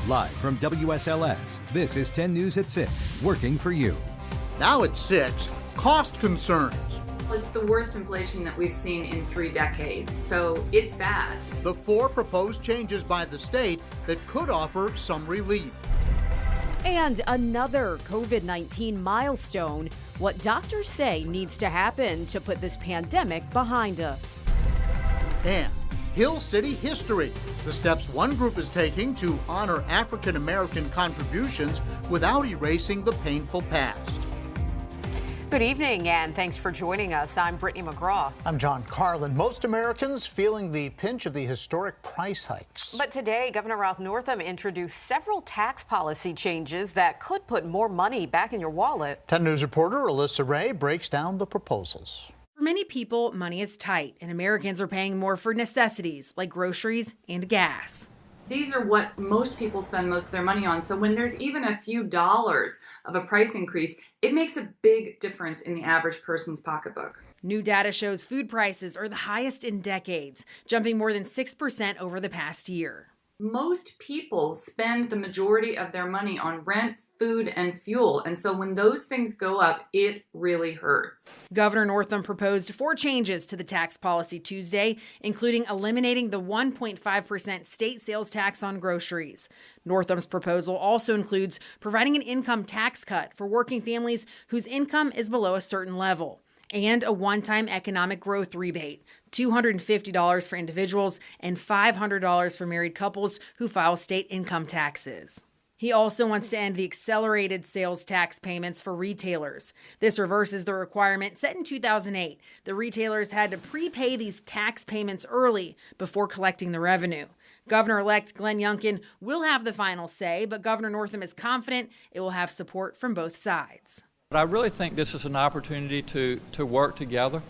Live from WSLS, this is 10 News at 6, working for you. Now at 6, cost concerns. It's the worst inflation that we've seen in 3 decades, so it's bad. The 4 proposed changes by the state that could offer some relief. And another COVID-19 milestone, what doctors say needs to happen to put this pandemic behind us. And Hill City history, the steps one group is taking to honor African American contributions without erasing the painful past. Good evening, and thanks for joining us. I'm Brittany McGraw. I'm John Carlin. Most Americans feeling the pinch of the historic price hikes. But today, Governor Ralph Northam introduced several tax policy changes that could put more money back in your wallet. 10 News reporter Alyssa Ray breaks down the proposals. For many people, money is tight, and Americans are paying more for necessities like groceries and gas. These are what most people spend most of their money on. So when there's even a few dollars of a price increase, it makes a big difference in the average person's pocketbook. New data shows food prices are the highest in decades, jumping more than 6% over the past year. Most people spend the majority of their money on rent, food, and fuel. And so when those things go up, it really hurts. Governor Northam proposed 4 changes to the tax policy Tuesday, including eliminating the 1.5% state sales tax on groceries. Northam's proposal also includes providing an income tax cut for working families whose income is below a certain level, and a one-time economic growth rebate, $250 for individuals and $500 for married couples who file state income taxes. He also wants to end the accelerated sales tax payments for retailers. This reverses the requirement set in 2008. The retailers had to prepay these tax payments early before collecting the revenue. Governor-elect Glenn Youngkin will have the final say, but Governor Northam is confident it will have support from both sides. But I really think this is an opportunity to work together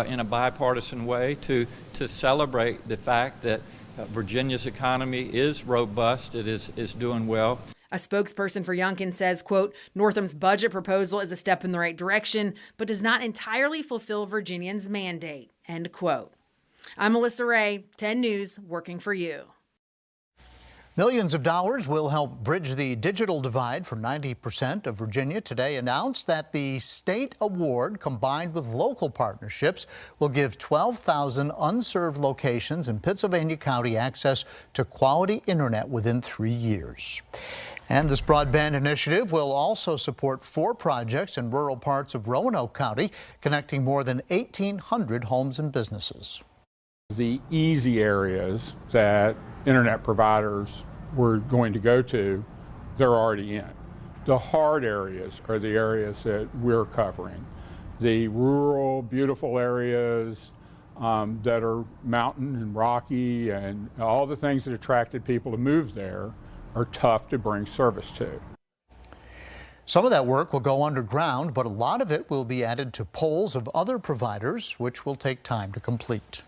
in a bipartisan way to celebrate the fact that Virginia's economy is robust, it is doing well. A spokesperson for Youngkin says, quote, Northam's budget proposal is a step in the right direction, but does not entirely fulfill Virginians' mandate, end quote. I'm Alyssa Ray, 10 News, working for you. Millions of dollars will help bridge the digital divide for 90% of Virginia. Today announced that the state award, combined with local partnerships, will give 12,000 unserved locations in Pittsylvania County access to quality internet within 3 years. And this broadband initiative will also support 4 projects in rural parts of Roanoke County, connecting more than 1,800 homes and businesses. The easy areas that internet providers were going to go to, they're already in. The hard areas are the areas that we're covering. The rural, beautiful areas that are mountain and rocky and all the things that attracted people to move there are tough to bring service to. Some of that work will go underground, but a lot of it will be added to poles of other providers, which will take time to complete.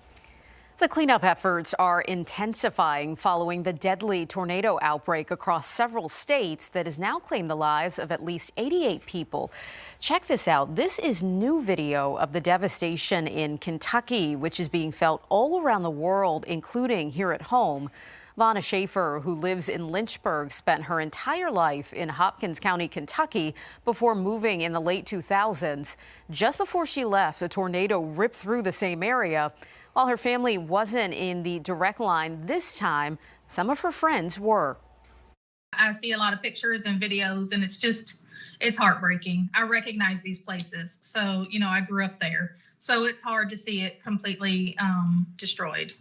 The cleanup efforts are intensifying following the deadly tornado outbreak across several states that has now claimed the lives of at least 88 people. Check this out. This is new video of the devastation in Kentucky, which is being felt all around the world, including here at home. Vanna Schaefer, who lives in Lynchburg, spent her entire life in Hopkins County, Kentucky, before moving in the late 2000s. Just before she left, a tornado ripped through the same area. While her family wasn't in the direct line this time, some of her friends were. I see a lot of pictures and videos, and it's heartbreaking. I recognize these places. So, I grew up there. So it's hard to see it completely destroyed.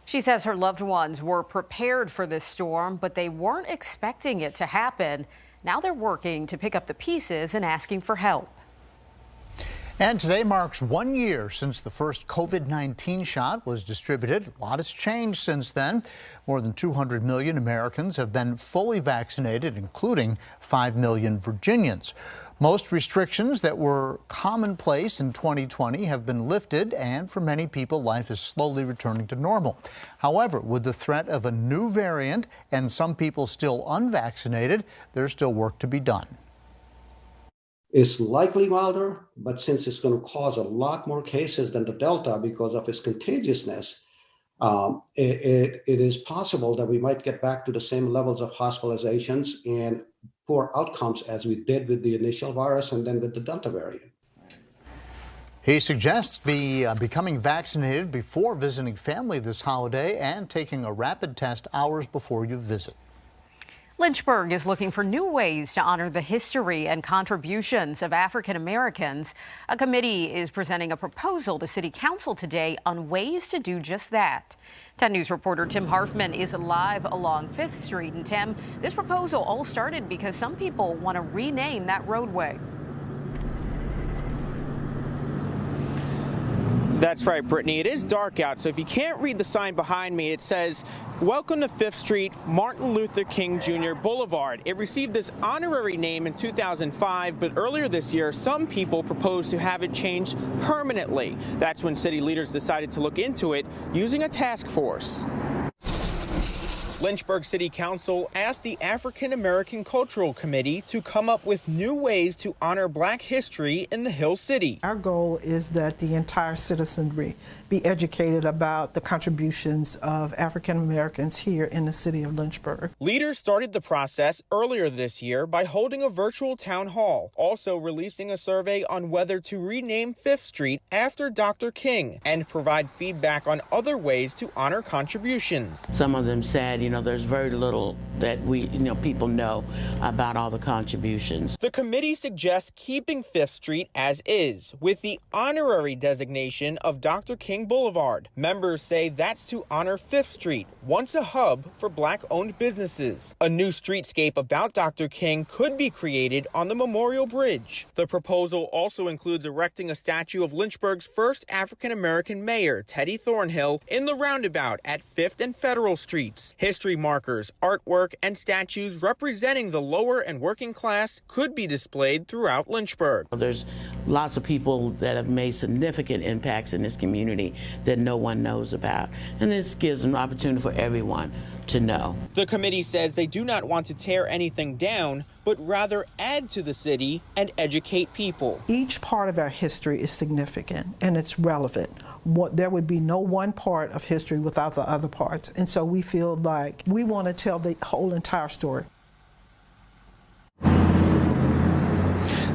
She says her loved ones were prepared for this storm, but they weren't expecting it to happen. Now they're working to pick up the pieces and asking for help. And today marks 1 year since the first COVID-19 shot was distributed. A lot has changed since then. More than 200 million Americans have been fully vaccinated, including 5 million Virginians. Most restrictions that were commonplace in 2020 have been lifted, and for many people, life is slowly returning to normal. However, with the threat of a new variant and some people still unvaccinated, there's still work to be done. It's likely milder, but since it's going to cause a lot more cases than the Delta because of its contagiousness, it is possible that we might get back to the same levels of hospitalizations and poor outcomes as we did with the initial virus and then with the Delta variant. He suggests becoming vaccinated before visiting family this holiday and taking a rapid test hours before you visit. Lynchburg is looking for new ways to honor the history and contributions of African Americans. A committee is presenting a proposal to City Council today on ways to do just that. 10 News reporter Tim Harfman is live along 5th Street. And Tim, this proposal all started because some people want to rename that roadway. That's right, Brittany. It is dark out, so if you can't read the sign behind me, it says, "Welcome to 5th Street, Martin Luther King Jr. Boulevard." It received this honorary name in 2005, but earlier this year, some people proposed to have it changed permanently. That's when city leaders decided to look into it using a task force. Lynchburg City Council asked the African American Cultural Committee to come up with new ways to honor Black history in the Hill City. Our goal is that the entire citizenry be educated about the contributions of African Americans here in the city of Lynchburg. Leaders started the process earlier this year by holding a virtual town hall, also releasing a survey on whether to rename 5th Street after Dr. King and provide feedback on other ways to honor contributions. Some of them said, there's very little that people know about all the contributions. The committee suggests keeping 5th Street as is, with the honorary designation of Dr. King Boulevard. Members say that's to honor 5th Street, once a hub for Black-owned businesses. A new streetscape about Dr. King could be created on the Memorial Bridge. The proposal also includes erecting a statue of Lynchburg's first African-American mayor, Teddy Thornhill, in the roundabout at 5th and Federal Streets. History markers, artwork, and statues representing the lower and working class could be displayed throughout Lynchburg. There's lots of people that have made significant impacts in this community that no one knows about, and this gives an opportunity for everyone to know. The committee says they do not want to tear anything down, but rather add to the city and educate people. Each part of our history is significant and it's relevant. There would be no one part of history without the other parts. And so we feel like we want to tell the whole entire story.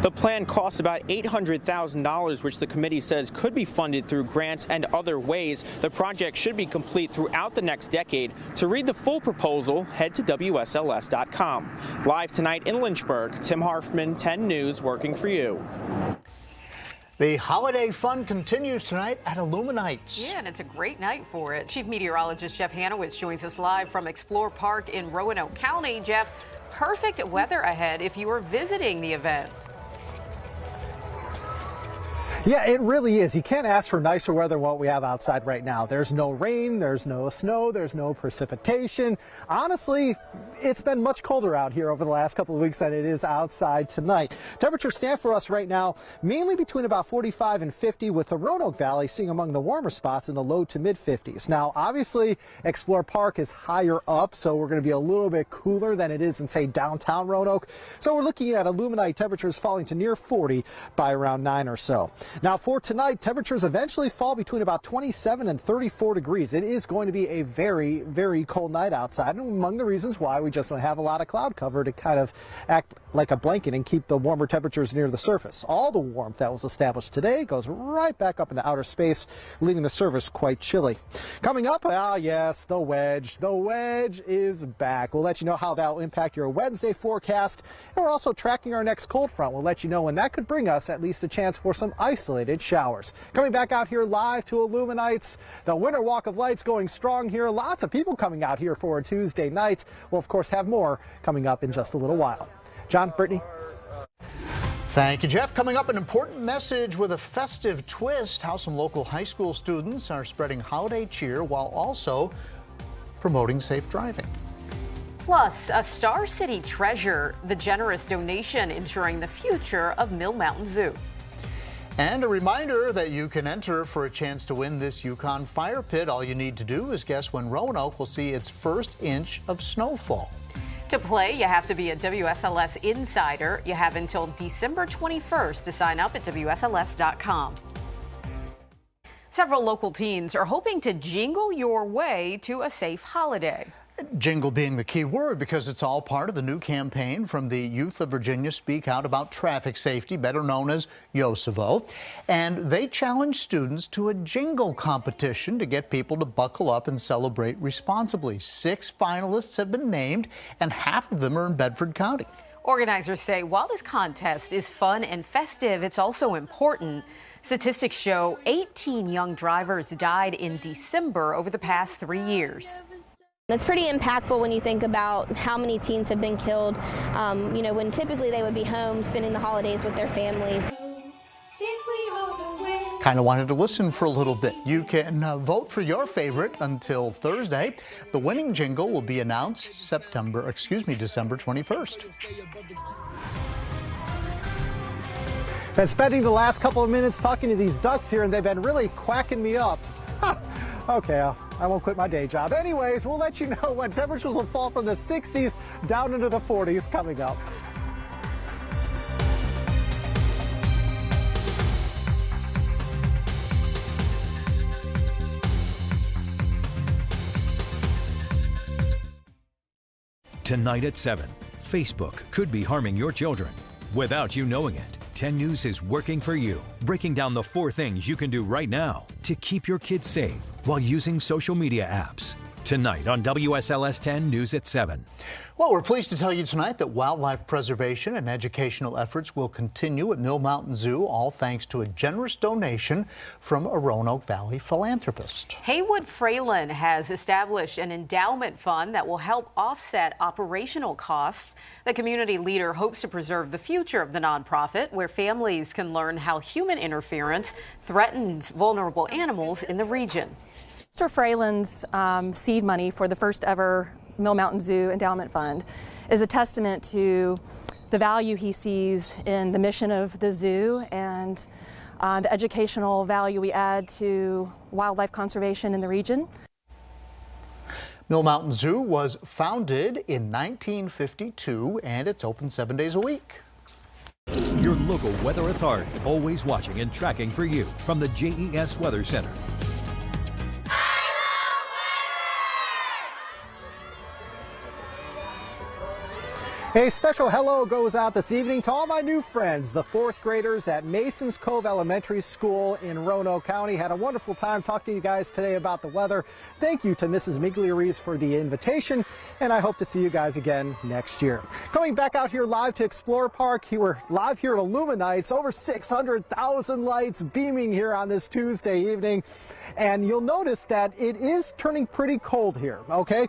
The plan costs about $800,000, which the committee says could be funded through grants and other ways. The project should be complete throughout the next decade. To read the full proposal, head to WSLS.com. Live tonight in Lynchburg, Tim Harfman, 10 News, working for you. The holiday fun continues tonight at Illuminates. Yeah, and it's a great night for it. Chief Meteorologist Jeff Hanowitz joins us live from Explore Park in Roanoke County. Jeff, perfect weather ahead if you are visiting the event. Yeah, it really is. You can't ask for nicer weather than what we have outside right now. There's no rain, there's no snow, there's no precipitation. Honestly, it's been much colder out here over the last couple of weeks than it is outside tonight. Temperatures stand for us right now mainly between about 45 and 50, with the Roanoke Valley seeing among the warmer spots in the low to mid 50s. Now, obviously, Explore Park is higher up, so we're going to be a little bit cooler than it is in, say, downtown Roanoke. So we're looking at Illuminate temperatures falling to near 40 by around 9 or so. Now, for tonight, temperatures eventually fall between about 27 and 34 degrees. It is going to be a very, very cold night outside, and among the reasons why we just don't have a lot of cloud cover to kind of act like a blanket and keep the warmer temperatures near the surface. All the warmth that was established today goes right back up into outer space, leaving the surface quite chilly. Coming up, yes, the wedge. The wedge is back. We'll let you know how that will impact your Wednesday forecast, and we're also tracking our next cold front. We'll let you know when that could bring us at least a chance for some isolated showers. Coming back out here live to Illuminates, the Winter Walk of Lights going strong here. Lots of people coming out here for a Tuesday night. We'll, of course, have more coming up in just a little while. John, Brittany. Thank you, Jeff. Coming up, an important message with a festive twist, how some local high school students are spreading holiday cheer while also promoting safe driving. Plus, a Star City treasure, the generous donation ensuring the future of Mill Mountain Zoo. And a reminder that you can enter for a chance to win this Yukon Fire Pit. All you need to do is guess when Roanoke will see its first inch of snowfall. To play, you have to be a WSLS insider. You have until December 21st to sign up at WSLS.com. Several local teens are hoping to jingle your way to a safe holiday. Jingle being the key word because it's all part of the new campaign from the Youth of Virginia Speak Out About Traffic Safety, better known as YOSAVO. And they challenge students to a jingle competition to get people to buckle up and celebrate responsibly. 6 finalists have been named, and half of them are in Bedford County. Organizers say while this contest is fun and festive, it's also important. Statistics show 18 young drivers died in December over the past 3 years. It's pretty impactful when you think about how many teens have been killed, when typically they would be home spending the holidays with their families. Kind of wanted to listen for a little bit. You can vote for your favorite until Thursday. The winning jingle will be announced December 21st. Been spending the last couple of minutes talking to these ducks here, and they've been really quacking me up. Okay, I won't quit my day job. Anyways, we'll let you know when temperatures will fall from the 60s down into the 40s coming up. Tonight at 7, Facebook could be harming your children without you knowing it. 10 News is working for you, breaking down the 4 things you can do right now to keep your kids safe while using social media apps. Tonight on WSLS 10 News at 7. Well, we're pleased to tell you tonight that wildlife preservation and educational efforts will continue at Mill Mountain Zoo, all thanks to a generous donation from a Roanoke Valley philanthropist. Haywood Fralin has established an endowment fund that will help offset operational costs. The community leader hopes to preserve the future of the nonprofit, where families can learn how human interference threatens vulnerable animals in the region. Mr. Fralin's seed money for the first ever Mill Mountain Zoo Endowment Fund is a testament to the value he sees in the mission of the zoo and the educational value we add to wildlife conservation in the region. Mill Mountain Zoo was founded in 1952 and it's open 7 days a week. Your local weather authority, always watching and tracking for you from the JES Weather Center. A special hello goes out this evening to all my new friends, the 4th graders at Masons Cove Elementary School in Roanoke County. Had a wonderful time talking to you guys today about the weather. Thank you to Mrs. Miglioris for the invitation, and I hope to see you guys again next year. Coming back out here live to Explorer Park, we're live here at Illuminites, over 600,000 lights beaming here on this Tuesday evening. And you'll notice that it is turning pretty cold here, okay?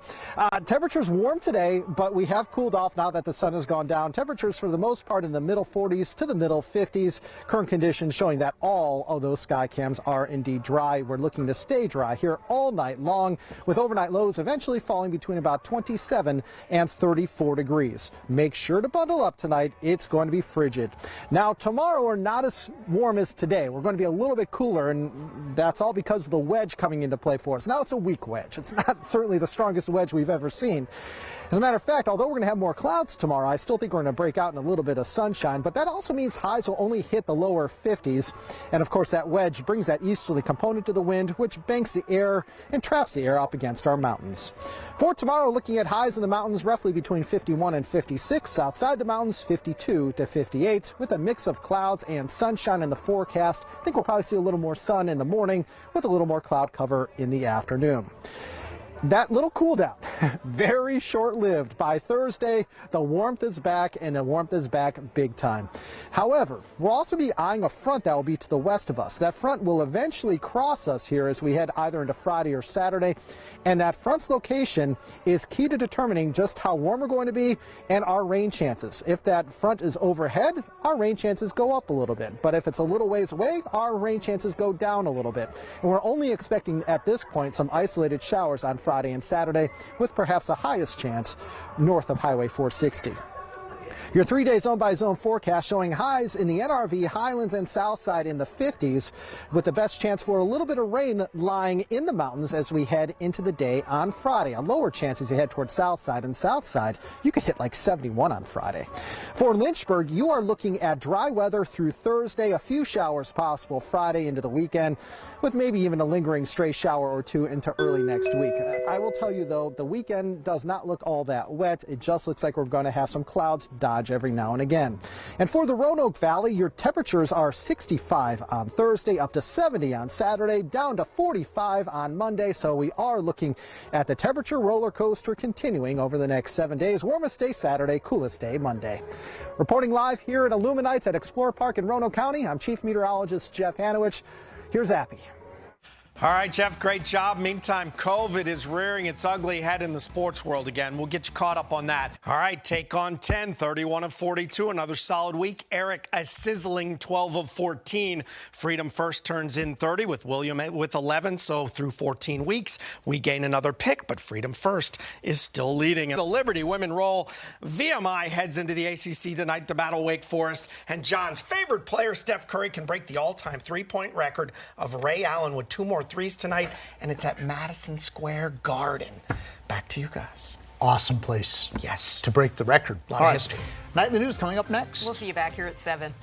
Temperatures warm today, but we have cooled off now that the sun has gone down. Temperatures for the most part in the middle 40s to the middle 50s. Current conditions showing that all of those sky cams are indeed dry. We're looking to stay dry here all night long, with overnight lows eventually falling between about 27 and 34 degrees. Make sure to bundle up tonight. It's going to be frigid. Now, tomorrow we're not as warm as today. We're going to be a little bit cooler, and that's all because of the wedge coming into play for us. Now it's a weak wedge. It's not certainly the strongest wedge we've ever seen. As a matter of fact, although we're going to have more clouds tomorrow, I still think we're going to break out in a little bit of sunshine, but that also means highs will only hit the lower 50s. And of course, that wedge brings that easterly component to the wind, which banks the air and traps the air up against our mountains. For tomorrow, looking at highs in the mountains roughly between 51 and 56. Outside the mountains, 52 to 58, with a mix of clouds and sunshine in the forecast. I think we'll probably see a little more sun in the morning with a little more cloud cover in the afternoon. That little cool down, very short-lived. By Thursday, the warmth is back, and the warmth is back big time. However, we'll also be eyeing a front that will be to the west of us. That front will eventually cross us here as we head either into Friday or Saturday, and that front's location is key to determining just how warm we're going to be and our rain chances. If that front is overhead, our rain chances go up a little bit, but if it's a little ways away, our rain chances go down a little bit. And we're only expecting at this point some isolated showers on Friday and Saturday, with perhaps a highest chance north of Highway 460. Your 3-day zone-by-zone forecast showing highs in the NRV, Highlands, and South Side in the 50s, with the best chance for a little bit of rain lying in the mountains as we head into the day on Friday. A lower chance as you head towards South Side, and South Side, you could hit like 71 on Friday. For Lynchburg, you are looking at dry weather through Thursday, a few showers possible Friday into the weekend, with maybe even a lingering stray shower or two into early next week. I will tell you, though, the weekend does not look all that wet. It just looks like we're going to have some clouds dodge every now and again. And for the Roanoke Valley, your temperatures are 65 on Thursday, up to 70 on Saturday, down to 45 on Monday. So we are looking at the temperature roller coaster continuing over the next 7 days. Warmest day Saturday, coolest day Monday. Reporting live here at Illuminites at Explorer Park in Roanoke County, I'm Chief Meteorologist Jeff Hanowich. Here's Appy. All right, Jeff, great job. Meantime, COVID is rearing its ugly head in the sports world again. We'll get you caught up on that. All right, take on 10, 31 of 42, another solid week. Eric, a sizzling 12 of 14. Freedom First turns in 30 with William with 11, so through 14 weeks, we gain another pick, but Freedom First is still leading. The Liberty women roll. VMI heads into the ACC tonight to battle Wake Forest, and John's favorite player, Steph Curry, can break the all-time three-point record of Ray Allen with 2 more threes tonight, and it's at Madison Square Garden. Back to you guys. Awesome place. Yes. To break the record. A lot of history. Nightly news coming up next. We'll see you back here at 7.